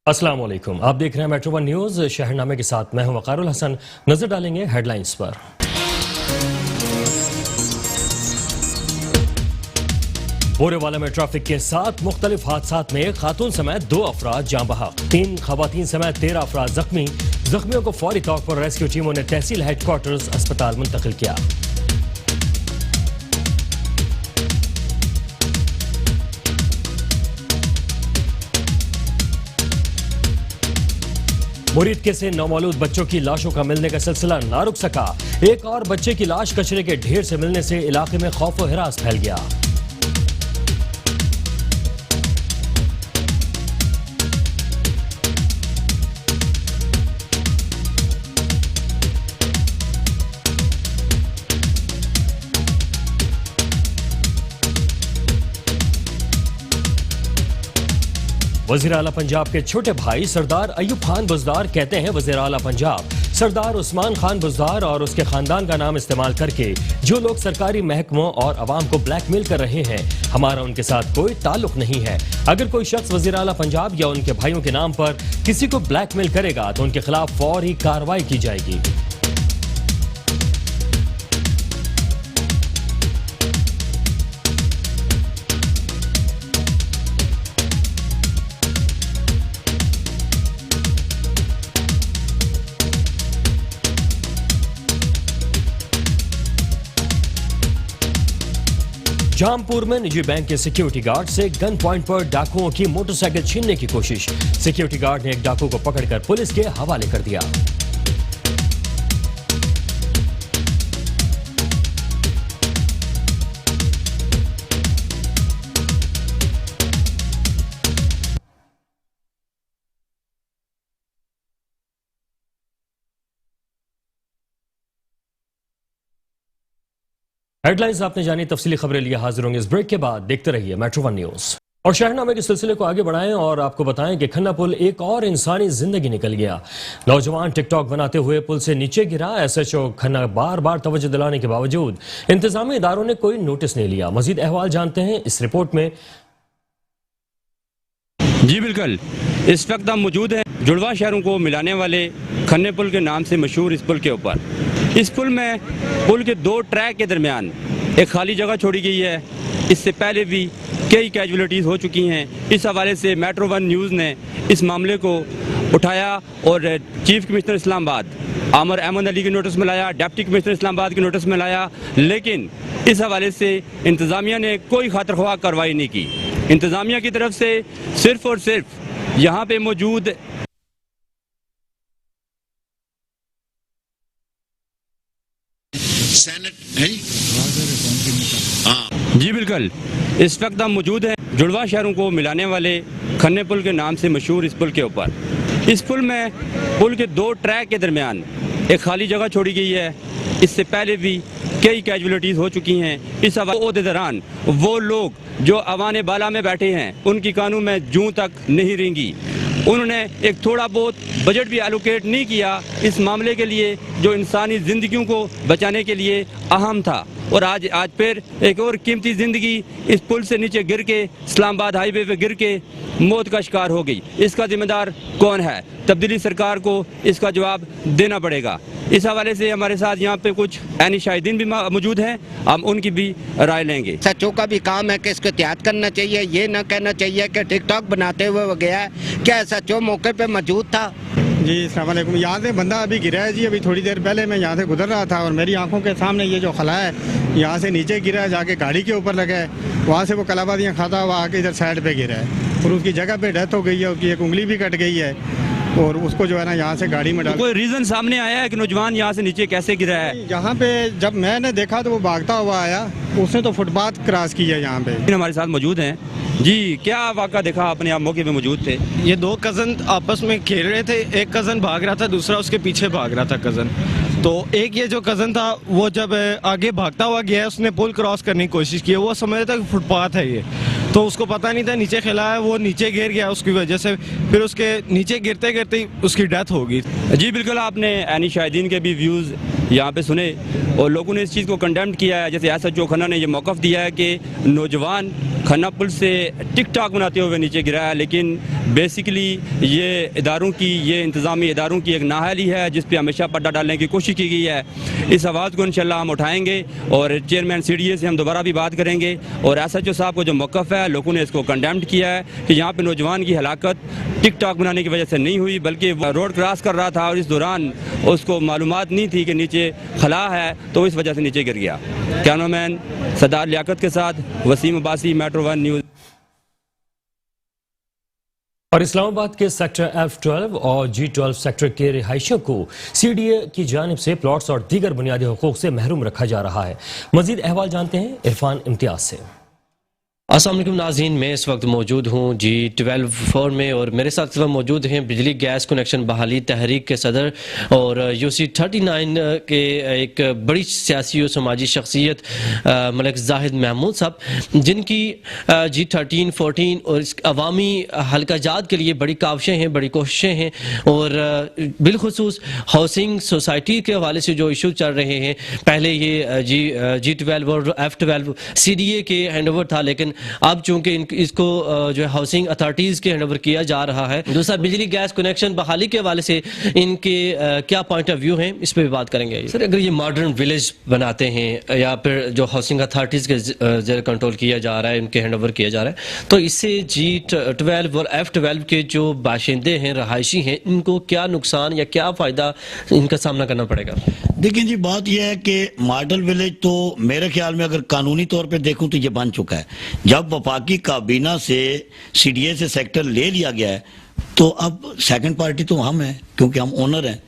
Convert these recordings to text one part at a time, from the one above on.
अस्सलाम वालेकुम, आप देख रहे हैं मेट्रो वन न्यूज। शहरनामे के साथ मैं हूं वक़ारुल हसन। नजर डालेंगे हेडलाइंस पर। बोरेवाला में ट्रैफिक के 7 मुख्तलिफ हादसात में खातून समेत 2 अफराद जाँ बहक, 3 खवातीन समेत 13 अफराद जख्मी। जख्मियों को फौरी तौर पर रेस्क्यू टीमों ने तहसील हेडक्वार्टर्स अस्पताल मुंतकिल किया। मुरीद के से नौमौलूद बच्चों की लाशों का मिलने का सिलसिला ना रुक सका। एक और बच्चे की लाश कचरे के ढेर से मिलने से इलाके में खौफ व हिरास फैल गया। वज़ीर आला पंजाब के छोटे भाई सरदार अयूब खान बुज़दार कहते हैं, वज़ीर आला पंजाब सरदार उस्मान खान बुज़दार और उसके खानदान का नाम इस्तेमाल करके जो लोग सरकारी महकमों और अवाम को ब्लैकमेल कर रहे हैं, हमारा उनके साथ कोई ताल्लुक नहीं है। अगर कोई शख्स वज़ीर आला पंजाब या उनके भाइयों के नाम पर किसी को ब्लैकमेल करेगा तो उनके खिलाफ फौरी कार्रवाई की जाएगी। जामपुर में निजी बैंक के सिक्योरिटी गार्ड से गन पॉइंट पर डाकुओं की मोटरसाइकिल छीनने की कोशिश। सिक्योरिटी गार्ड ने एक डाकू को पकड़कर पुलिस के हवाले कर दिया। हेडलाइंस आपने जानी, तफसीली खबरें लिए हाजिर होंगे इस ब्रेक के बाद। देखते रहिए मेट्रो वन न्यूज। और शहरनामे के सिलसिले को आगे बढ़ाएं और आपको बताएं कि खन्ना पुल एक और इंसानी जिंदगी निकल गया। नौजवान टिकटॉक बनाते हुए पुल से नीचे गिरा। SHO खन्ना बार बार तवज्जो दिलाने के बावजूद इंतजामी इदारों ने कोई नोटिस नहीं लिया। मजीद अहवाल जानते हैं इस रिपोर्ट में। जी बिल्कुल, इस वक्त हम मौजूद हैं जुड़वा शहरों को मिलाने वाले खन्ने पुल के नाम से मशहूर इस पुल के ऊपर। इस पुल में पुल के 2 ट्रैक के दरमियान एक खाली जगह छोड़ी गई है। इससे पहले भी कई कैजुअलिटीज़ हो चुकी हैं। इस हवाले से मेट्रो वन न्यूज़ ने इस मामले को उठाया और चीफ कमिश्नर इस्लामाबाद आमर अहमद अली के नोटिस में लाया, डिप्टी कमिश्नर इस्लामाबाद के नोटिस में लाया, लेकिन इस हवाले से इंतज़ामिया ने कोई खातरख्वाह कार्रवाई नहीं की। इंतज़ामिया की तरफ से सिर्फ और सिर्फ यहाँ पे मौजूद जी बिल्कुल, इस वक्त हम मौजूद हैं जुड़वा शहरों को मिलाने वाले खन्ने पुल के नाम से मशहूर इस पुल के ऊपर। इस पुल में पुल के 2 ट्रैक के दरमियान एक खाली जगह छोड़ी गई है। इससे पहले भी कई कैजुअलिटीज़ हो चुकी हैं। इस हवाले के दौरान वो लोग जो अवाने बाला में बैठे हैं उनकी कानून में जूं तक नहीं रेंगी। उन्होंने एक थोड़ा बहुत बजट भी एलोकेट नहीं किया इस मामले के लिए जो इंसानी ज़िंदगियों को बचाने के लिए अहम था। और आज फिर एक और कीमती ज़िंदगी इस पुल से नीचे गिर के इस्लामाबाद हाईवे पे गिर के मौत का शिकार हो गई। इसका जिम्मेदार कौन है? तब्दीली सरकार को इसका जवाब देना पड़ेगा। इस हवाले से हमारे साथ यहाँ पे कुछ ऐनी शाहिदीन भी मौजूद हैं, हम उनकी भी राय लेंगे। SHO का भी काम है कि इसको एहतियात करना चाहिए। ये ना कहना चाहिए कि टिकटॉक बनाते हुए वो गया है। क्या SHO मौके पे मौजूद था? जी अस्सलाम वालेकुम। यहाँ से बंदा अभी गिरा है जी। अभी थोड़ी देर पहले मैं यहाँ से गुजर रहा था और मेरी आंखों के सामने ये जो खला है यहाँ से नीचे गिरा है, जाके गाड़ी के ऊपर लगा है। वहाँ से वो कलाबादियाँ खाता हुआ आके इधर साइड पे गिरा है और उसकी जगह पे डेथ हो गई है। उसकी एक उंगली भी कट गई है और उसको जो है ना यहाँ से गाड़ी में डाल। कोई रीज़न सामने आया है कि नौजवान यहाँ से नीचे कैसे गिरा है? यहाँ पे जब मैंने देखा तो वो भागता हुआ आया, उसने तो फुटपाथ क्रॉस की है यहाँ पे। हमारे साथ मौजूद हैं जी, क्या वाक़ा देखा आपने? आप मौके पे मौजूद थे। ये 2 कज़न आपस में खेल रहे थे। एक कज़न भाग रहा था, दूसरा उसके पीछे भाग रहा था कज़न। तो एक ये जो कज़न था वो जब आगे भागता हुआ गया, उसने पुल क्रॉस करने की कोशिश की। वो समझ रहा था कि फुटपाथ है ये, तो उसको पता नहीं था नीचे खेला है, वो नीचे गिर गया। उसकी वजह से फिर उसके नीचे गिरते गिरते उसकी डेथ हो गई। जी बिल्कुल, आपने ऐनी शाहिदीन के भी व्यूज़ यहाँ पे सुने और लोगों ने इस चीज़ को कंडेम किया है। जैसे SHO खन्ना ने ये मौक़िफ़ दिया है कि नौजवान खन्ना पुल से टिकटॉक बनाते हुए नीचे गिरा है, लेकिन बेसिकली ये इंतज़ामी इदारों की एक नाअहली है जिस पर हमेशा पर्दा डालने की कोशिश की गई है। इस आवाज़ को इंशाल्लाह हम उठाएंगे और चेयरमैन CDA से हम दोबारा भी बात करेंगे। और SHO साहब को जो मौक़िफ़ है, लोगों ने इसको कंडेम्ड किया है कि यहाँ पे नौजवान की हलाकत टिकटॉक बनाने की वजह से नहीं हुई, बल्कि रोड क्रॉस कर रहा था और इस दौरान उसको मालूमात नहीं थी कि नीचे खला है, तो इस वजह से नीचे गिर गया। कैमरामैन सरदार लियाकत के साथ वसीम अब्बासी, Metro 1 न्यूज़। और इस्लामाबाद के सेक्टर F12 और G12 सेक्टर के रिहायशियों को CDA की जानिब से प्लॉट्स और दीगर बुनियादी हुकूक से महरूम रखा जा रहा है। मजीद अहवाल जानते हैं इरफान इम्तियाज से। अस्सलाम वालेकुम नाज़रीन, मैं इस वक्त मौजूद हूँ G12 4 में और मेरे साथ इस वक्त मौजूद हैं बिजली गैस कनेक्शन बहाली तहरीक के सदर और UC 39 के एक बड़ी सियासी और समाजी शख्सियत मलिक जाहिद महमूद साहब, जिनकी G13 14 और इस अवामी हल्काजात के लिए बड़ी काविशें हैं, बड़ी कोशिशें हैं और बिलखुसूस हाउसिंग सोसाइटी के हवाले से जो इशू चल रहे हैं। पहले ये G12 और F12 CDA के हैंड ओवर था, लेकिन अब चूंकि इसको जो है हाउसिंग अथॉरिटीज के हैंडओवर किया जा रहा है। दूसरा, बिजली गैस कनेक्शन बहाली के हवाले से इनके क्या पॉइंट ऑफ व्यू हैं, इस पर भी बात करेंगे। सर, अगर ये मॉडर्न विलेज बनाते हैं या फिर जो हाउसिंग अथॉरिटीज के जेर कंट्रोल किया जा रहा है, इनके हैंडओवर किया जा रहा है, तो इससे G12 और F12 के जो बाशिंदे हैं, रहायशी हैं, इनको क्या नुकसान या क्या फ़ायदा इनका सामना करना पड़ेगा? देखिए जी, बात यह है कि मॉडल विलेज तो मेरे ख्याल में अगर कानूनी तौर पे देखूं तो ये बन चुका है। जब वफाकी काबीना से CDA से सेक्टर ले लिया गया है तो अब सेकंड पार्टी तो हम हैं, क्योंकि हम ओनर हैं।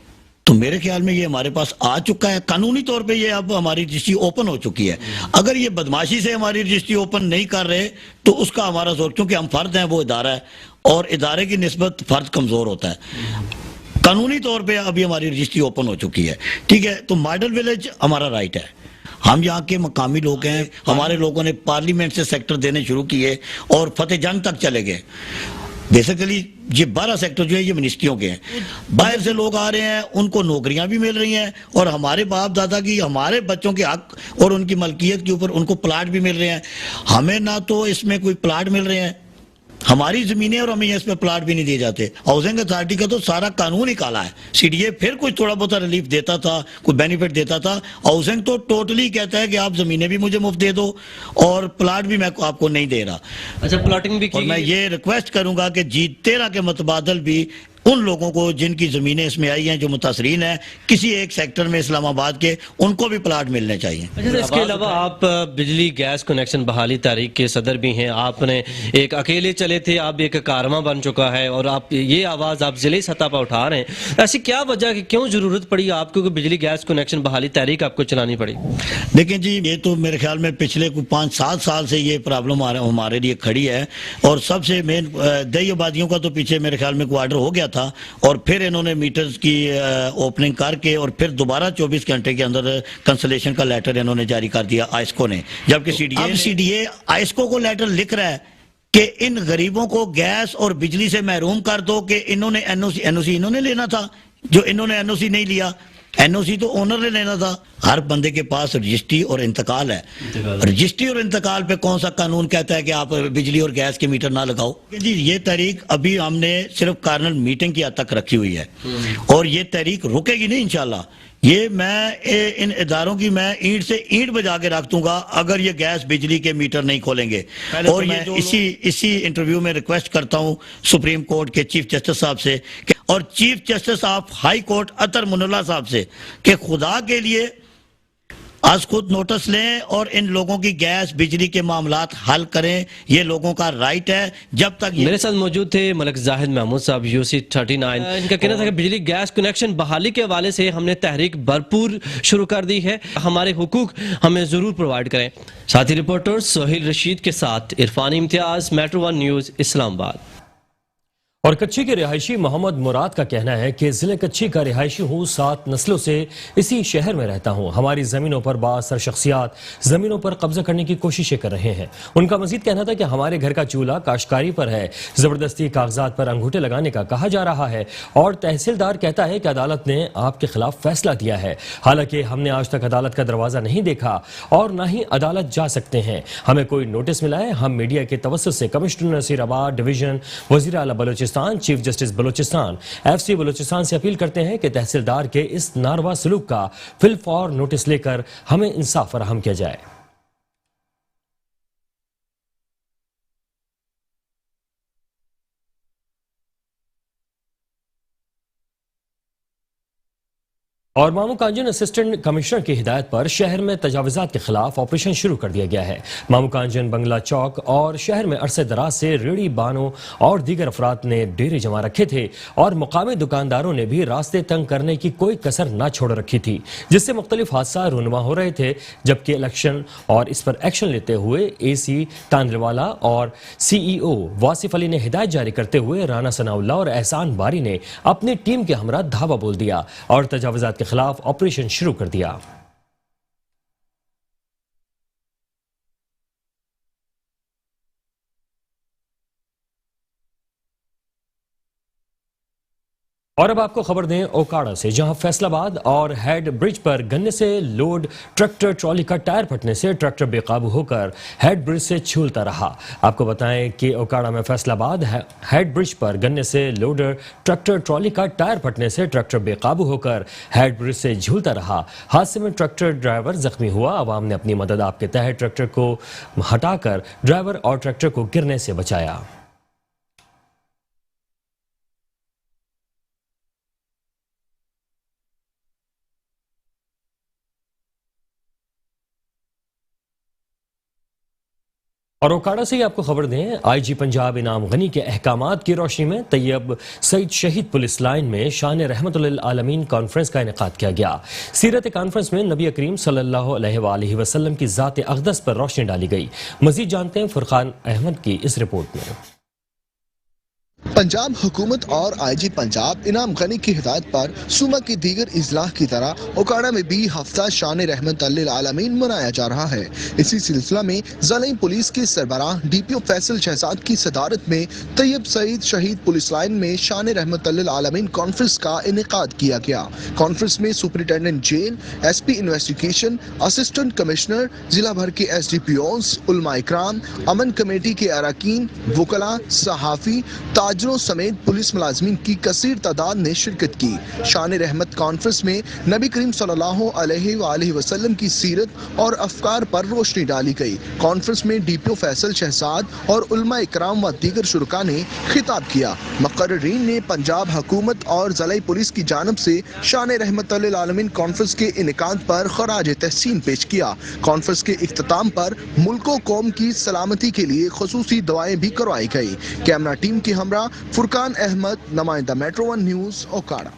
तो मेरे ख्याल में ये हमारे पास आ चुका है कानूनी तौर पे, ये अब हमारी रजिस्ट्री ओपन हो चुकी है। अगर ये बदमाशी से हमारी रजिस्ट्री ओपन नहीं कर रहे तो उसका हमारा जोर, क्योंकि हम फर्द हैं, वो इदारा है और इदारे की निस्बत फर्द कमजोर होता है। कानूनी तौर पे अभी हमारी रजिस्ट्री ओपन हो चुकी है, ठीक है। तो मॉडल विलेज हमारा राइट है, हम यहाँ के मकामी लोग हैं। हमारे लोगों ने पार्लियामेंट से सेक्टर देने शुरू किए और फतेह जंग तक चले गए। बेसिकली ये 12 सेक्टर जो है ये मिनिस्ट्रियों के हैं। बाहर से लोग आ रहे हैं, उनको नौकरियां भी मिल रही हैं और हमारे बाप दादा की, हमारे बच्चों के हक और उनकी मलकियत के ऊपर उनको प्लाट भी मिल रहे हैं। हमें ना तो इसमें कोई प्लाट मिल रहे हैं, हमारी जमीनें, और हमें इस पे प्लाट भी नहीं दिए जाते। हाउसिंग अथॉरिटी का तो सारा कानून ही काला है। CDA फिर कुछ थोड़ा बहुत रिलीफ देता था, कोई बेनिफिट देता था। हाउसिंग तो टोटली कहता है कि आप जमीनें भी मुझे मुफ्त दे दो और प्लाट भी मैं आपको नहीं दे रहा। अच्छा, प्लाटिंग भी की। और मैं ये रिक्वेस्ट करूंगा कि G13 के मुतबादल भी उन लोगों को जिनकी जमीनें इसमें आई हैं, जो मुतासरीन हैं किसी एक सेक्टर में इस्लामाबाद के, उनको भी प्लाट मिलने चाहिए। अच्छा, इसके अलावा आप बिजली गैस कनेक्शन बहाली तारीख के सदर भी हैं। आपने एक अकेले चले थे, आप एक कारवां बन चुका है और आप ये आवाज़ आप जिले सतह पर उठा रहे हैं। ऐसी क्या वजह कि क्यों ज़रूरत पड़ी आपको कि बिजली गैस कनेक्शन बहाली तारीख आपको चलानी पड़ी? देखिए जी, ये तो मेरे ख्याल में पिछले 5-7 साल से ये प्रॉब्लम हमारे लिए खड़ी है और सबसे मेन दही आबादियों का तो पीछे मेरे ख्याल में कोई ऑर्डर हो गया था और फिर इन्होंने मीटर्स की ओपनिंग करके और फिर दोबारा 24 घंटे के अंदर कैंसलेशन का लेटर इन्होंने जारी कर दिया आइस्को ने। जबकि CDA आइस्को को लेटर लिख रहा है कि इन गरीबों को गैस और बिजली से महरूम कर दो, कि इन्होंने NOC इन्होंने लेना था, जो इन्होंने NOC नहीं लिया। NOC तो ओनर ने लेना था। हर बंदे के पास रजिस्ट्री और इंतकाल है। रजिस्ट्री और इंतकाल पे कौन सा कानून कहता है कि आप बिजली और गैस के मीटर ना लगाओ? जी, ये तारीख अभी हमने सिर्फ कार्नल मीटिंग की हद तक रखी हुई है और ये तारीख रुकेगी नहीं इंशाल्लाह। ये मैं इन इदारों की मैं ईंट से ईंट बजा के रख दूंगा अगर ये गैस बिजली के मीटर नहीं खोलेंगे। और मैं इसी इंटरव्यू में रिक्वेस्ट करता हूं सुप्रीम कोर्ट के चीफ जस्टिस साहब से और chief justice of high court Athar Minallah साहब से कि खुदा के लिए आज खुद नोटिस लें और इन लोगों की गैस बिजली के मामलात हल करें। ये लोगों का राइट है। जब तक मेरे साथ मौजूद थे मलिक जाहिद महमूद साहब, UC 39। इनका कहना था कि बिजली गैस कनेक्शन बहाली के हवाले से हमने तहरीक भरपूर शुरू कर दी है, हमारे हुकूक हमें जरूर प्रोवाइड करें। साथी रिपोर्टर सोहेल रशीद के साथ इरफान इम्तियाज, Metro 1 न्यूज़, इस्लामाबाद। और कच्ची के रिहायशी मोहम्मद मुराद का कहना है कि जिले कच्ची का रिहायशी हूँ, 7 नस्लों से इसी शहर में रहता हूँ। हमारी जमीनों पर बासर शख्सियात जमीनों पर कब्जा करने की कोशिशें कर रहे हैं। उनका मजीद कहना था कि हमारे घर का चूल्हा काश्तकारी पर है, जबरदस्ती कागजात पर अंगूठे लगाने का कहा जा रहा है और तहसीलदार कहता है कि अदालत ने आपके खिलाफ फैसला दिया है। हालांकि हमने आज तक अदालत का दरवाजा नहीं देखा और न ही अदालत जा सकते हैं। हमें कोई नोटिस मिला है। हम मीडिया के तवस्सुत से कमिश्नर नसीराबाद डिवीजन, वजीर आला Balochistan, chief justice Balochistan, FC Balochistan से अपील करते हैं कि तहसीलदार के इस नारवा सलूक का फिलफौर नोटिस लेकर हमें इंसाफ फराहम किया जाए। और मामू कांजन असिस्टेंट कमिश्नर की हिदायत पर शहर में तजावुजात के खिलाफ ऑपरेशन शुरू कर दिया गया है। मामू कांजन बंगला चौक और शहर में अरसे दराज से रेड़ी बानों और दीगर अफराद ने डेरे जमा रखे थे और मुकामी दुकानदारों ने भी रास्ते तंग करने की कोई कसर न छोड़ रखी थी, जिससे मुख्तलिफ हादसा रूनुमा हो रहे थे। जबकि इलेक्शन और इस पर एक्शन लेते हुए AC तांदलवाला और CEO वासिफ अली ने हिदायत जारी करते हुए राना सनाउल्लाह और एहसान बारी ने अपनी टीम के हमरा धावा बोल दिया और तजावुजात के खिलाफ ऑपरेशन शुरू कर दिया। और अब आपको खबर दें ओकाड़ा से, जहां फैसलाबाद और हेड ब्रिज पर गन्ने से लोड ट्रैक्टर ट्रॉली का टायर फटने से ट्रैक्टर बेकाबू होकर हेड ब्रिज से झूलता रहा। आपको बताएं कि ओकाड़ा में फैसलाबाद हेड ब्रिज पर गन्ने से लोडर ट्रैक्टर ट्रॉली का टायर फटने से ट्रैक्टर बेकाबू होकर हेड ब्रिज से झूलता रहा। हादसे में ट्रैक्टर ड्राइवर जख्मी हुआ। अवाम ने अपनी मदद आपके तहत ट्रैक्टर को हटाकर ड्राइवर और ट्रैक्टर को गिरने से बचाया। और ओकाड़ा से ही आपको खबर दें, IG पंजाब इनाम गनी के अहकामात की रोशनी में तैयब सईद शहीद पुलिस लाइन में शान रहमतुल आलमीन कॉन्फ्रेंस का इनेकाद किया गया। सीरत कॉन्फ्रेंस में नबी करीम सल्लल्लाहु अलैहि वसल्लम की ज़ात अक़दस पर रोशनी डाली गई। मजीद जानते हैं फुरकान अहमद की इस रिपोर्ट में। पंजाब हुकूमत और IG पंजाब इनाम गनी की हिदायत पर सूबा की दीगर इजलाह की तरह ओकाड़ा में भी हफ्ता शान रहमत अल्लिल आलमीन मनाया जा रहा है। इसी सिलसिला में ज़िला पुलिस के सरबराह DPO फैसल शहजाद की सदारत में तैयब सईद शहीद पुलिस लाइन में शान रहमत अल्लिल आलमीन कॉन्फ्रेंस का इनेकाद किया गया। कॉन्फ्रेंस में superintendent jail, SP investigation, assistant commissioner, जिला भर के SDPOs, उलमा इकराम, अमन कमेटी के अरकान, वकला, सहाफ़ी, ताजरों समेत पुलिस मुलाजमीन की कसीर तादाद ने शिरकत की। शान रहमत कॉन्फ्रेंस में नबी करीम सल्लल्लाहु अलैहि वसल्लम की सीरत और अफकार पर रोशनी डाली गई। कॉन्फ्रेंस में DPO फैसल शहजाद और उलमा इकराम व दीगर शुरका ने खिताब किया। मुक़र्रिरीन ने पंजाब हुकूमत और ज़िला पुलिस की जानब से शान रहमत अल्लिल आलमीन कॉन्फ्रेंस के इनेकाद पर खराज तहसीन पेश किया। कॉन्फ्रेंस के इख्तिताम पर मुल्क कौम की सलामती के लिए खुसूसी दुआएं भी करवाई गई। कैमरा टीम के हमरा फुरकान अहमद, नुमाइंदा मेट्रो 1 न्यूज़, ओकाड़ा।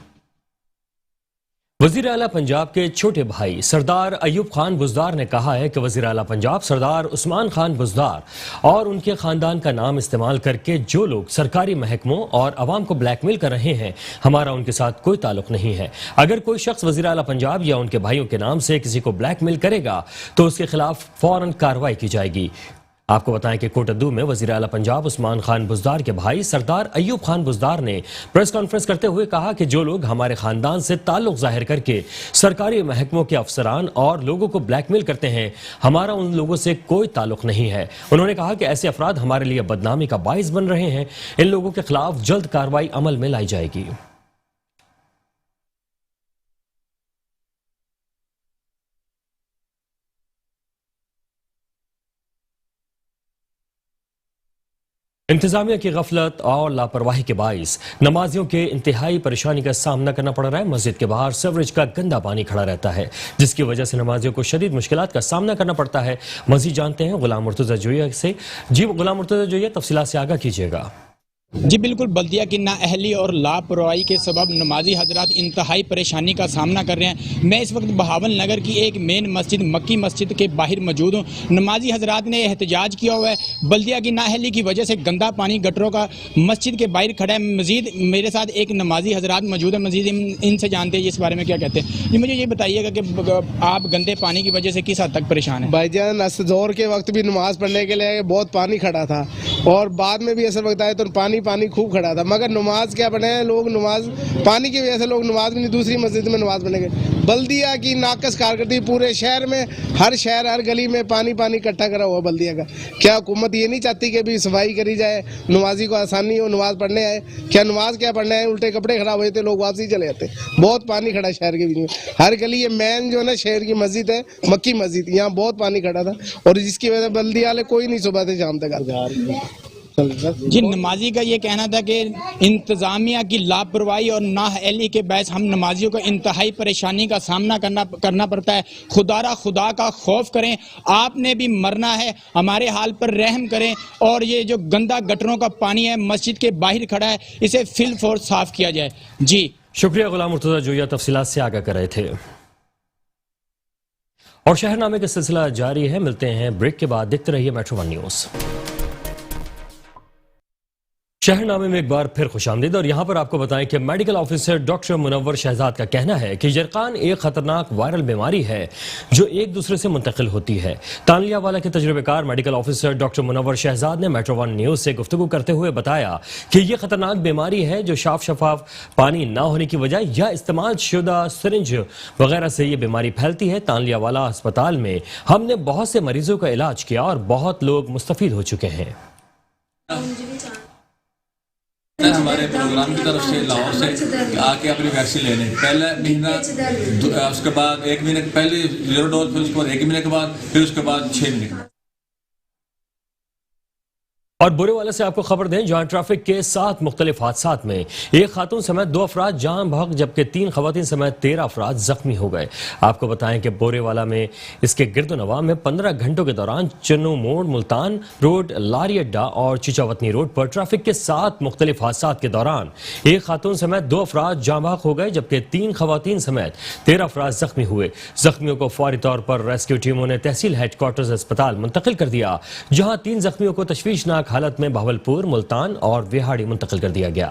वज़ीर आला पंजाब के छोटे भाई सरदार अयूब खान बुज़दार ने कहा है कि वज़ीर आला पंजाब सरदार उस्मान खान बुज़दार और उनके ख़ानदान का नाम इस्तेमाल करके जो लोग सरकारी महकमों और अवाम को ब्लैकमेल कर रहे हैं, हमारा उनके साथ कोई ताल्लुक नहीं है। अगर कोई शख्स वज़ीर आला पंजाब या उनके भाइयों के नाम से किसी को ब्लैकमेल करेगा तो उसके खिलाफ फौरन कार्रवाई की जाएगी। आपको बताएं कि कोटद्दू में वज़ीर आला पंजाब उस्मान खान बुज़दार के भाई सरदार अयूब खान बुज़दार ने प्रेस कॉन्फ्रेंस करते हुए कहा कि जो लोग हमारे खानदान से ताल्लुक जाहिर करके सरकारी महकमों के अफसरान और लोगों को ब्लैकमेल करते हैं, हमारा उन लोगों से कोई ताल्लुक नहीं है। उन्होंने कहा कि ऐसे अफराद हमारे लिए बदनामी का बाइस बन रहे हैं। इन लोगों के खिलाफ जल्द कार्रवाई अमल में लाई जाएगी। इंतजामिया की गफलत और लापरवाही के बाइस नमाजियों के इंतहाई परेशानी का सामना करना पड़ रहा है। मस्जिद के बाहर सीवरेज का गंदा पानी खड़ा रहता है, जिसकी वजह से नमाजियों को शदीद मुश्किलात का सामना करना पड़ता है। मजीद जानते हैं गुलाम मुर्तज़ा जोया से। जी गुलाम मुर्तज़ा जोया, तफसीलात से आगाह कीजिएगा। जी बिल्कुल, बल्दिया की नाअहली और लापरवाही के सबब नमाजी हजरात इंतहाई परेशानी का सामना कर रहे हैं। मैं इस वक्त बहावल नगर की एक मेन मस्जिद मक्की मस्जिद के बाहर मौजूद हूँ। नमाजी हजरात ने एहतजाज किया हुआ है। बल्दिया की नाअहली की वजह से गंदा पानी गटरों का मस्जिद के बाहर खड़ा है। मजीद मेरे साथ एक नमाजी हजरात मौजूद है, मजीद इनसे जानते हैं इस बारे में क्या कहते हैं। जी मुझे ये बताइएगा कि आप गंदे पानी की वजह से किस हद तक परेशान हैं? भाईजान असर के वक्त भी नमाज पढ़ने के लिए बहुत पानी खड़ा था और बाद में भी असर वक्त आए तो पानी खूब खड़ा था, मगर नमाज क्या पढ़े हैं लोग, नमाज पानी की वजह से लोग नमाज भी नहीं, दूसरी मस्जिद में नमाज पढ़ने गए। बल्दिया की नाकस कारकर्दगी पूरे शहर में, हर शहर हर गली में पानी इकट्ठा करा हुआ बल्दिया का। क्या हुकूमत ये नहीं चाहती कि अभी सफाई करी जाए, नमाजी को आसानी हो, नमाज पढ़ने आए? क्या नमाज क्या पढ़ने आए, उल्टे कपड़े खराब हुए थे लोग वापसी चले जाते। बहुत पानी खड़ा शहर के बीच में, हर गली। ये मेन जो है ना शहर की मस्जिद है मक्की मस्जिद, यहाँ बहुत पानी खड़ा था और जिसकी वजह से बल्दिया वाले कोई नहीं सुबह से शाम तक। जी नमाजी का ये कहना था कि इंतज़ामिया की लापरवाही और नाअहली के बायस हम नमाजियों को इंतहाई परेशानी का सामना करना पड़ता है। खुदा का खौफ करें, आपने भी मरना है, हमारे हाल पर रहम करें। और ये जो गंदा गटरों का पानी है मस्जिद के बाहर खड़ा है, इसे फिल फोर साफ किया जाए। जी शुक्रिया गुलाम मुर्तज़ा जोया तफसीलात से आगाह कर रहे थे। और शहरनामे का सिलसिला जारी है, मिलते हैं ब्रेक के बाद। देखते रहिए मेट्रो वन न्यूज़। शहरनामे में एक बार फिर खुशामदीद। और यहाँ पर आपको बताएं कि medical officer doctor Munawwar Shahzad का कहना है कि यरकान एक खतरनाक वायरल बीमारी है जो एक दूसरे से मुंतकिल होती है। तालियावाला के तजुर्बेकार medical officer doctor Munawwar Shahzad ने मेट्रो वन न्यूज़ से गुफ्तगू करते हुए बताया कि यह खतरनाक बीमारी है जो शफाफ पानी ना होने की वजह या इस्तेमाल शुदा सिरिंज वगैरह से ये बीमारी फैलती है। तालियावाला अस्पताल में हमने बहुत से मरीजों का इलाज किया और बहुत लोग मुस्तफीद हो चुके हैं। हमारे प्रोग्राम की तरफ से लाहौर से आके अपनी वैक्सीन लेने, पहला महीना, उसके बाद 1 महीने पहले 0 डोज, फिर उसके बाद 1 महीने के बाद, फिर उसके बाद 6 महीने के बाद। और बुरे वाले से आपको खबर दें, जहां ट्रैफिक के 7 मुख्तलिफ हादसात में एक खातून समेत 2 अफराद जान बहक जबकि 3 खवातीन समेत 13 अफराद जख्मी हो गए। आपको बताएं कि बोरेवाला में इसके गिरदोनवा में 15 घंटों के दौरान चन्नू मोड़, मुल्तान रोड, लारी अड्डा और चिचावतनी रोड पर ट्रैफिक के 7 मुख्तलिफ हादसात के दौरान एक खातून समेत 2 अफराद जान बहक हो गए जबकि 3 खवातीन समेत 13 अफराद जख्मी हुए। जख्मियों को फौरी तौर पर रेस्क्यू टीमों ने तहसील हेडक्वार्टर्स अस्पताल मुंतकिल कर दिया, जहां 3 जख्मियों को तशवीशनाक हालत में भावलपुर, मुल्तान और विहाड़ी मुंतकिल कर दिया गया।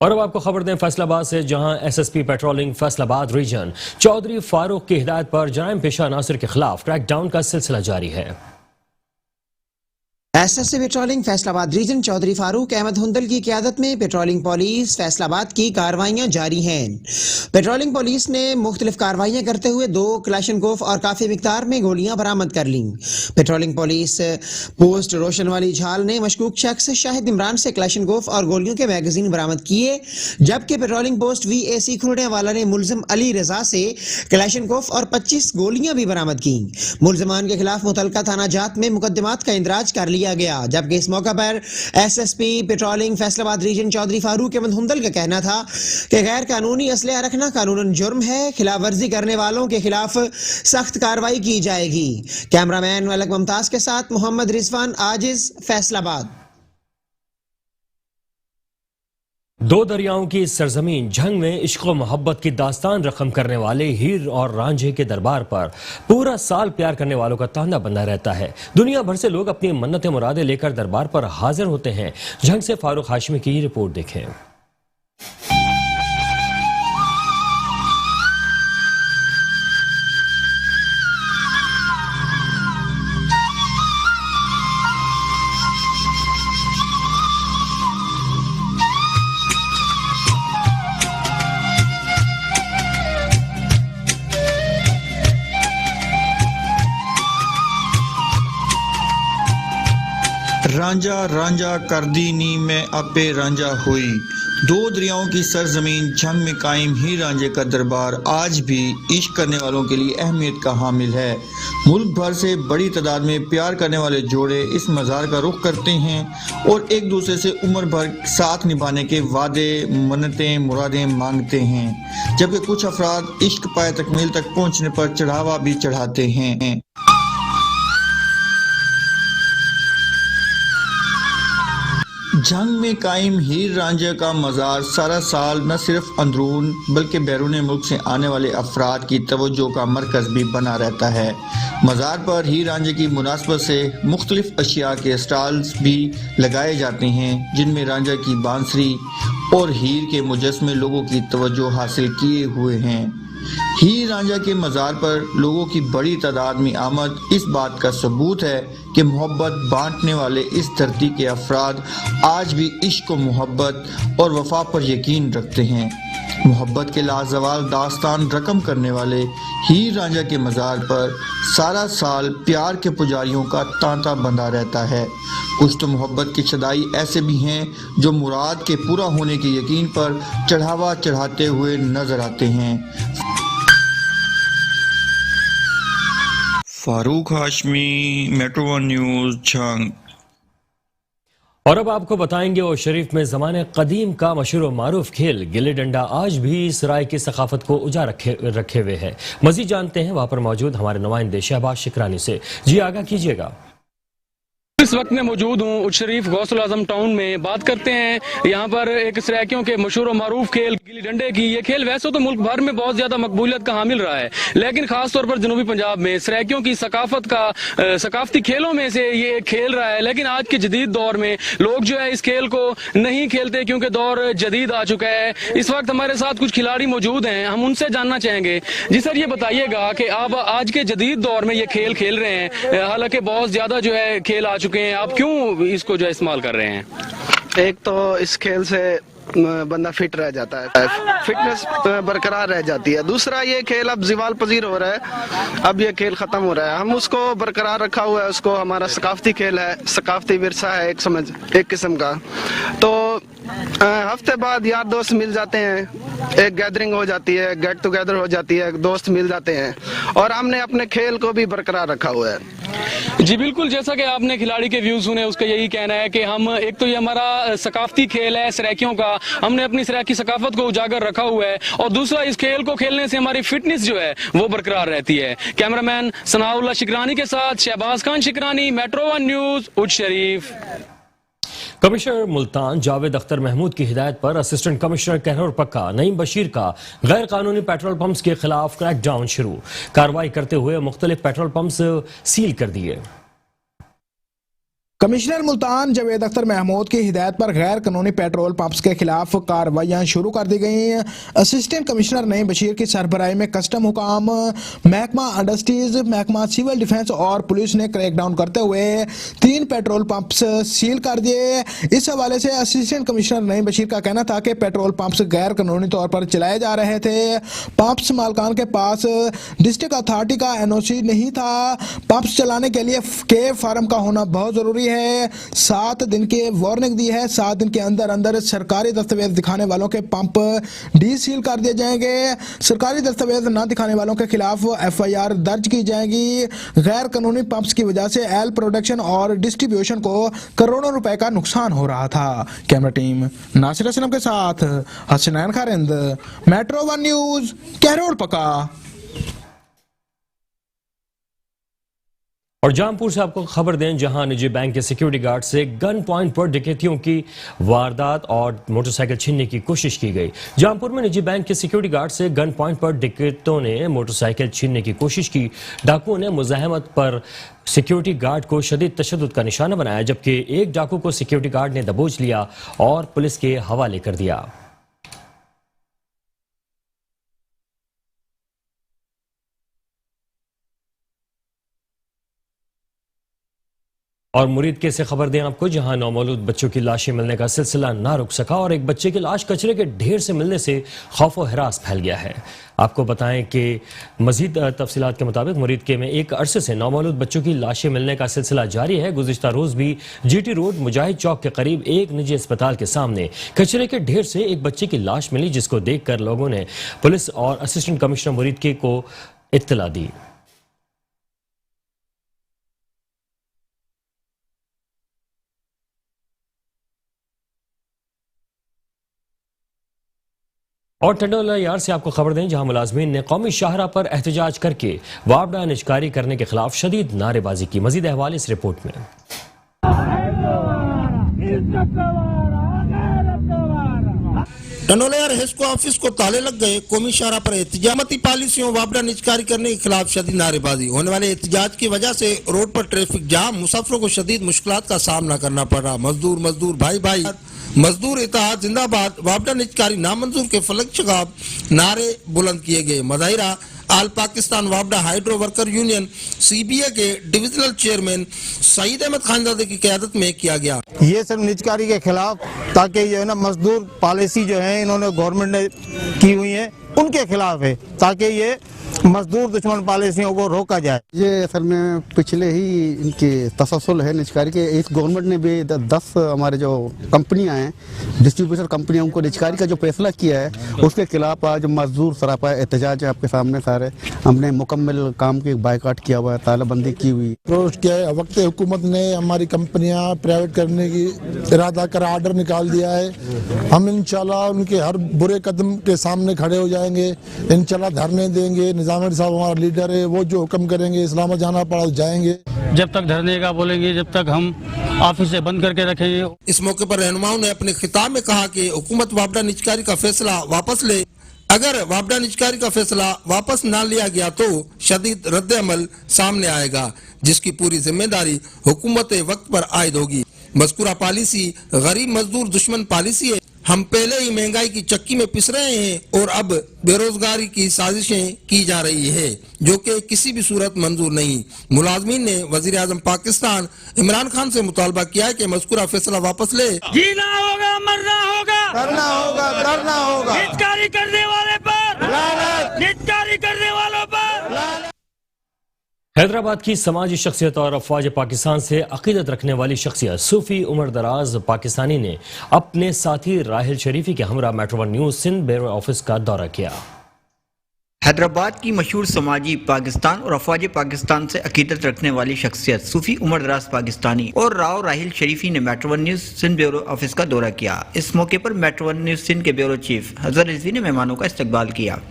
और अब आपको खबर दें फैसलाबाद से, जहां SSP patrolling Faisalabad region Chaudhry Farooq की हिदायत पर जराइम पेशा अनासर के खिलाफ क्रैकडाउन का सिलसिला जारी है। SSP patrolling Faisalabad region Chaudhry Farooq Ahmed Hundal की क़यादत में पेट्रोलिंग पुलिस फैसलाबाद की कार्रवाइयां जारी हैं। पेट्रोलिंग पुलिस ने मुख्तलिफ कार्रवाइयां करते हुए 2 क्लाशनकोफ और काफी मिकदार में गोलियां बरामद कर लीं। पेट्रोलिंग पुलिस पोस्ट रोशन वाली झाल ने मशकूक शख्स शाहिद इमरान से क्लाशनकोफ और गोलियों के मैगजीन बरामद किए, जबकि पेट्रोलिंग पोस्ट VAC खुरडेवाला ने मुलजिम अली रजा से क्लाशनकोफ और 25 गोलियां भी बरामद की। मुलजमान के खिलाफ मुतलका थाना जात में मुकदमात का इंदराज कर लिया गया, जबकि इस मौका पर SSP patrolling Faisalabad region Chaudhry Farooq Ahmed Hundal का कहना था कि गैर कानूनी असलहा रखना कानूनन जुर्म है, खिलाफ वर्जी करने वालों के खिलाफ सख्त कार्रवाई की जाएगी। कैमरामैन मलक मुमताज के साथ मोहम्मद रिजवान आजिज, फैसलाबाद। 2 दरियाओं की सरजमीन झंग में इश्क व मोहब्बत की दास्तान रकम करने वाले हीर और रांझे के दरबार पर पूरा साल प्यार करने वालों का तांता बंधा रहता है। दुनिया भर से लोग अपनी मन्नतें मुरादें लेकर दरबार पर हाजिर होते हैं। झंग से फारूक हाशमी की रिपोर्ट देखें। रांझा रांझा कर दी नी मैं आपे रांझा हुई, दो दरियाओं की सरजमीन जंग में कायम हीर रांझे का दरबार आज भी इश्क करने वालों के लिए अहमियत का हामिल है। मुल्क भर से बड़ी तादाद में प्यार करने वाले जोड़े इस मज़ार का रुख करते हैं और एक दूसरे से उम्र भर साथ निभाने के वादे, मन्नतें, मुरादें मांगते हैं, जबकि कुछ अफराद इश्क पाए तकमील तक पहुँचने पर चढ़ावा भी चढ़ाते हैं। जंग में कायम हीर रांझे का मज़ार सारा साल न सिर्फ अंदरून बल्कि बैरून मुल्क से आने वाले अफराद की तवज्जो का मरकज़ भी बना रहता है। मज़ार पर हीर रांझे की मुनासबत से मुख्तलिफ अशिया के स्टॉल्स भी लगाए जाते हैं, जिनमें रांझा की बांसुरी और हीर के मुजस्मे लोगों की तवज्जो हासिल किए हुए हैं। हीर रांझा के मज़ार पर लोगों की बड़ी तादाद में आमद इस बात का सबूत है कि मोहब्बत बांटने वाले इस धरती के अफराद आज भी इश्क व मोहब्बत और वफा पर यकीन रखते हैं। मोहब्बत के लाजवाल दास्तान रकम करने वाले हीर रांझा के मज़ार पर सारा साल प्यार के पुजारियों का तांता बंधा रहता है। कुछ तो मोहब्बत के शदाई ऐसे भी हैं जो मुराद के पूरा होने के यकीन पर चढ़ावा चढ़ाते हुए नजर आते हैं। Farooq Hashmi, metro one news, जंग। और अब आपको बताएंगे और शरीफ में ज़माने कदीम का मशहूर मारूफ खेल गिल्ली डंडा आज भी इस राय की सकाफत को उजागर रखे हुए है। मजीद जानते हैं वहां पर मौजूद हमारे नुमाइंदे शहबाज शिकरानी से। जी आगाह कीजिएगा। इस वक्त मैं मौजूद हूँ उच्च शरीफ गौसुल आजम टाउन में। बात करते हैं यहाँ पर एक सराइकियों के मशहूर मारूफ खेल गिल्ली डंडे की। ये खेल वैसे तो मुल्क भर में बहुत ज्यादा मकबूलियत का हामिल रहा है, लेकिन खासतौर पर जनूबी पंजाब में सराइकियों की सकाफती खेलों में से ये खेल रहा है। लेकिन आज के जदीद दौर में लोग जो है इस खेल को नहीं खेलते क्योंकि दौर जदीद आ चुका है। इस वक्त हमारे साथ कुछ खिलाड़ी मौजूद हैं, हम उनसे जानना चाहेंगे। जी सर, ये बताइएगा कि आप आज के जदीद दौर में ये खेल खेल रहे हैं, हालांकि बहुत ज्यादा जो है खेल आ चुके हैं, आप क्यों इसको जो इस्तेमाल कर रहे हैं? एक तो इस खेल से बंदा फिट रह जाता है, फिटनेस बरकरार रह जाती है। दूसरा, ये खेल अब ज़वाल पजीर हो रहा है, अब ये खेल खत्म हो रहा है। हम उसको बरकरार रखा हुआ है, उसको हमारा सकाफती खेल है, सकाफती विरसा है एक किस्म का। तो हफ्ते बाद यार दोस्त मिल जाते हैं, एक गैदरिंग हो जाती है, गेट टुगेदर हो जाती है, दोस्त मिल जाते हैं और हमने अपने खेल को भी बरकरार रखा हुआ है। जी बिल्कुल, जैसा कि आपने खिलाड़ी के व्यूज सुने, उसका यही कहना है कि हम एक तो ये हमारा सकाफती खेल है सराइकियों का, हमने अपनी सराइकी सकाफत को उजागर रखा हुआ है, और दूसरा इस खेल को खेलने से हमारी फिटनेस जो है वो बरकरार रहती है। कैमरामैन सनाउल्लाह शिकरानी के साथ Shahbaz Khan Shikrani, metro one news, Uch Sharif. Commissioner Multan Javed Akhtar Mahmood की हिदायत पर असिस्टेंट कमिश्नर कहरोर पक्का नईम बशीर का गैर कानूनी पेट्रोल पंप्स के खिलाफ क्रैकडाउन शुरू। कार्रवाई करते हुए मुख्तलिफ पेट्रोल पंप्स सील कर दिए। कमिश्नर मुल्तान जावेद अख्तर महमूद की हिदायत पर गैर कानूनी पेट्रोल पंप्स के खिलाफ कार्रवाइयां शुरू कर दी गई हैं। असिस्टेंट कमिश्नर नईम बशीर की सरबराही में कस्टम हुकाम, महकमा इंडस्ट्रीज, महकमा सिविल डिफेंस और पुलिस ने क्रैकडाउन करते हुए 3 पेट्रोल पंप्स सील कर दिए। इस हवाले से असिस्टेंट कमिश्नर नईम बशीर का कहना था कि पेट्रोल पंप्स गैर कानूनी तौर पर चलाए जा रहे थे। पंप्स मालकान के पास डिस्ट्रिक्ट अथॉरिटी का NOC नहीं था। पंप्स चलाने के लिए के फार्म का होना बहुत जरूरी है। 7 दिन की वार्निंग दी है। 7 दिन के अंदर अंदर सरकारी दस्तावेज दिखाने वालों के पंप डीसील कर दिए जाएंगे। सरकारी दस्तावेज न दिखाने वालों के खिलाफ FIR दर्ज की जाएगी। गैर कानूनी पंप्स की वजह से एल प्रोडक्शन और डिस्ट्रीब्यूशन को करोड़ों रुपए का नुकसान हो रहा था। कैमरा टीम नासिर असलम के साथ हसनैन खारिंद, मेट्रो वन न्यूज, कहरोड़ पका। और जामपुर से आपको खबर दें, जहां निजी बैंक के सिक्योरिटी गार्ड से गन पॉइंट पर डकैतियों की वारदात और मोटरसाइकिल छीनने की कोशिश की गई। जामपुर में निजी बैंक के सिक्योरिटी गार्ड से गन पॉइंट पर डकैतों ने मोटरसाइकिल छीनने की कोशिश की। डाकुओं ने मुजाहमत पर सिक्योरिटी गार्ड को शदीद तशद्दुद का निशाना बनाया, जबकि एक डाकू को सिक्योरिटी गार्ड ने दबोच लिया और पुलिस के हवाले कर दिया। और मुरीदके से खबर दें आपको, जहां नौमौलूद बच्चों की लाशें मिलने का सिलसिला ना रुक सका और एक बच्चे की लाश कचरे के ढेर से मिलने से खौफ व हिरास फैल गया है। आपको बताएं कि मजीद तफसीलात के मुताबिक मुरीदके में एक अरसे से नौमौलूद बच्चों की लाशें मिलने का सिलसिला जारी है। गुज़िश्ता रोज भी GT रोड मुजाहिद चौक के करीब एक निजी अस्पताल के सामने कचरे के ढेर से एक बच्चे की लाश मिली, जिसको देखकर लोगों ने पुलिस और असिस्टेंट कमिश्नर मुरीदके को इत्तला दी। और टंडोला यार्ड से आपको खबर दें, जहां मुलाजमीन ने कौमी शाहरा पर एहतजाज करके वापडा निजकारी करने के खिलाफ शदीद नारेबाजी की। मजीद अहवाल इस रिपोर्ट में। टंडोला यार्ड हेस्को ऑफिस को ताले लग गए। कौमी शाहरा पर एहतजाजी पॉलिसियों वापडा निजकारी करने के खिलाफ शदीद नारेबाजी। होने वाले एहतजाज की वजह से रोड पर ट्रैफिक जाम, मुसाफिरों को शदीद मुश्किलात का सामना करना पड़ रहा। मजदूर मजदूर भाई भाई, मजदूर इत्तेहाद जिंदाबाद, वापडा निजकारी नामंजूर के फलक शगाब नारे बुलंद किए गए। मुजाहिरा आल पाकिस्तान वापडा हाइड्रो वर्कर यूनियन CBA के डिविजनल चेयरमैन सईद अहमद खानजादे की क़यादत में किया गया। ये सब निजकारी के खिलाफ, ताकि जो है ना मजदूर पॉलिसी जो है इन्होंने गवर्नमेंट ने की हुई है उनके खिलाफ है, ताकि ये मजदूर दुश्मन पॉलिसियों को रोका जाए। ये असल में पिछले ही इनके तसलसल है निजकारी के। इस गवर्नमेंट ने भी 10 हमारे जो कंपनियां हैं, डिस्ट्रीब्यूटर कंपनियां, उनको निजकारी का जो फैसला किया है उसके खिलाफ आज मजदूर सरापा एहतजाज है आपके सामने सारे। हमने मुकम्मल काम की बाइकाट किया हुआ है, तालाबंदी की हुई। प्रोटेस्ट किया है। वक्त हुकूमत ने हमारी कंपनियां प्राइवेट करने की इरादा कर आर्डर निकाल दिया है। हम इंशाल्लाह उनके हर बुरे कदम के सामने खड़े हो जाएंगे, इंशाल्लाह धरने देंगे। निजामुल साहब हमारा लीडर है, वो जो हुक्म करेंगे इस्लामाबाद जाना पड़ा जाएंगे। जब तक धरने का बोलेंगे, जब तक हम ऑफिस से बंद करके रखेंगे। इस मौके पर रहनुमाओं ने अपने खिताब में कहा कि हुकूमत वापडा निजकारी का फैसला वापस ले। अगर वापडा निजकारी का फैसला वापस ना लिया गया तो शदीद रद्द अमल सामने आएगा, जिसकी पूरी जिम्मेदारी हुकूमत वक्त पर आयद होगी। मज़कूरा पॉलिसी गरीब मजदूर दुश्मन पॉलिसी है। हम पहले ही महंगाई की चक्की में पिस रहे हैं और अब बेरोजगारी की साजिशें की जा रही है, जो कि किसी भी सूरत मंजूर नहीं। मुलाजमीन ने वजीर आजम पाकिस्तान इमरान खान से मुतालबा किया है कि मज़कूरा फैसला वापस ले। जीना होगा, मरना होगा, करना होगा, करना होगा। निजकारी करने वाले पर लानत, निजकारी करने वालों पर लानत। हैदराबाद की समाजी शख्सियत और अफवाज पाकिस्तान से अकीदत रखने वाली शख्सियत सूफी उमर दराज पाकिस्तानी ने अपने साथी राहिल शरीफी के हमरा Metro one News Sindh bureau office का दौरा किया। हैदराबाद की मशहूर समाजी पाकिस्तान और अफवाज पाकिस्तान से अकीदत रखने वाली शख्सियत सूफी उमर दराज पाकिस्तानी और राहिल शरीफी ने metro one News Sindh bureau office का दौरा किया। इस मौके पर मेट्रो वन न्यूज सिंध के ब्यूरो चीफ अजहर रिजवी ने मेहमानों का इस्तकबाल किया।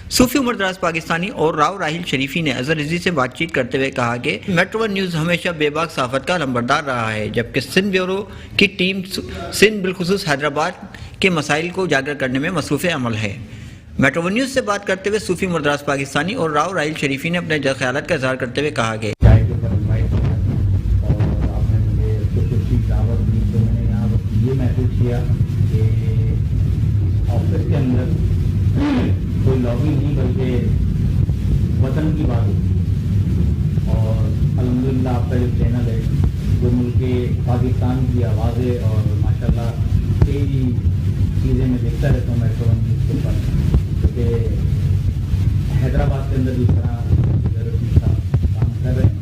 सूफी उमर दराज पाकिस्तानी और राहिल शरीफी ने अजहर रिजवी से बातचीत करते हुए कहा कि मेट्रो वन न्यूज़ हमेशा बेबाक साफत का लंबरदार रहा है, जबकि सिंध ब्यूरो की टीम सिंध बिलखुसूस हैदराबाद के मसाइल को उजागर करने में मसरूफ़ अमल है। मेट्रो वन न्यूज़ से बात करते हुए सूफी उमर दराज पाकिस्तानी और राहिल शरीफी ने अपने ख्यालात का इजहार करते हुए कहा कि कोई लॉबी नहीं बल्कि वतन की बात होती। और अल्हम्दुलिल्लाह आपका जो चैनल है जो मुल्क पाकिस्तान की आवाज़ है, और माशाल्लाह कई चीज़ें मैं देखता रहता हूँ मेट्रो वन न्यूज़ के ऊपर, क्योंकि हैदराबाद के अंदर जिस तरह काम कर रहे हैं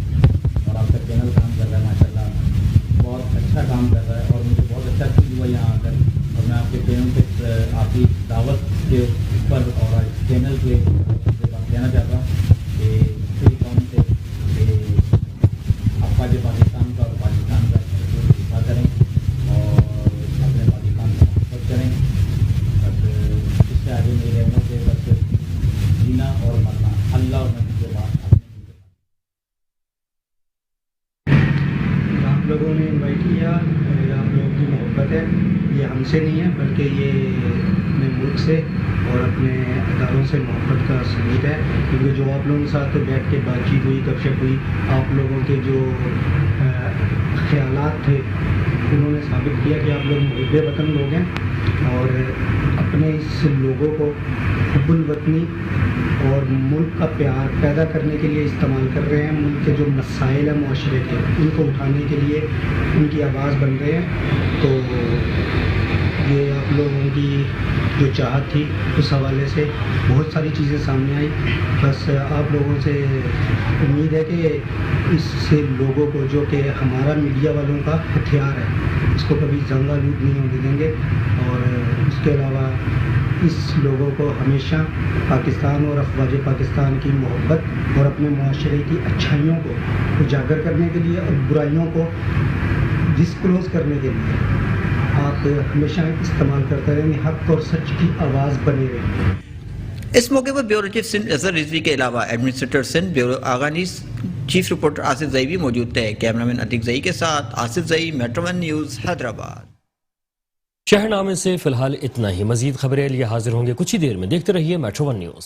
और आपका चैनल काम कर रहा है, माशाल्लाह बहुत अच्छा काम कर रहा है। और मुझे बहुत अच्छा फील हुआ यहाँ आकर, और मैं आपके चैनल पे आपकी दावत के ऊपर और चैनल के कहना चाहता हूँ कि पूरी कौम से अफवाज पाकिस्तान का और पाकिस्तान का दिफा करें और अपने पाकिस्तान का मोहब्बत करें। बस इससे आगे नहीं रहने से बस जीना और मरना अल्लाह और नबी के बाद। आप लोगों ने इन्वाइट किया, आप लोगों की मोहब्बत है, ये हमसे नहीं है बल्कि ये अपने मुल्क से और अपने अदारों से मोहब्बत का सबूत है। क्योंकि जो आप लोगों के साथ बैठ के बातचीत हुई, गपशप हुई, आप लोगों के जो ख्यालात थे उन्होंने साबित किया कि आप लोग मुहिब्बे वतन लोग हैं और अपने इस लोगों को हुब्बुल वतनी और मुल्क का प्यार पैदा करने के लिए इस्तेमाल कर रहे हैं। मुल्क के जो मसाइल हैं मुआशरे के, उनको उठाने के लिए उनकी आवाज़ बन रहे हैं। तो ये आप लोगों की जो चाहत थी उस हवाले से बहुत सारी चीज़ें सामने आई। बस आप लोगों से उम्मीद है कि इससे लोगों को, जो कि हमारा मीडिया वालों का हथियार है, इसको कभी जंगालूद नहीं होने देंगे। और उसके अलावा इस लोगों को हमेशा पाकिस्तान और अफवाज पाकिस्तान की मोहब्बत और अपने मुआशरे की अच्छाइयों को उजागर करने के लिए और बुराइयों को डिस्क्लोज करने के लिए आप हमेशा इस्तेमाल करते रहेंगे। हक और सच की आवाज़ बने रहेंगे। इस मौके पर ब्यूरो चीफ सिंध अजहर रिजवी के अलावा एडमिनिस्ट्रेटर सिंध ब्यूरो आगानीस, चीफ रिपोर्टर आसिफ जई भी मौजूद थे। कैमरामैन अतीक जई के साथ आसिफ जई, मेट्रो वन न्यूज़, हैदराबाद। शहरनामे से फिलहाल इतना ही। मजीद खबरें लिए हाजिर होंगे कुछ ही देर में। देखते रहिए मेट्रो वन न्यूज़।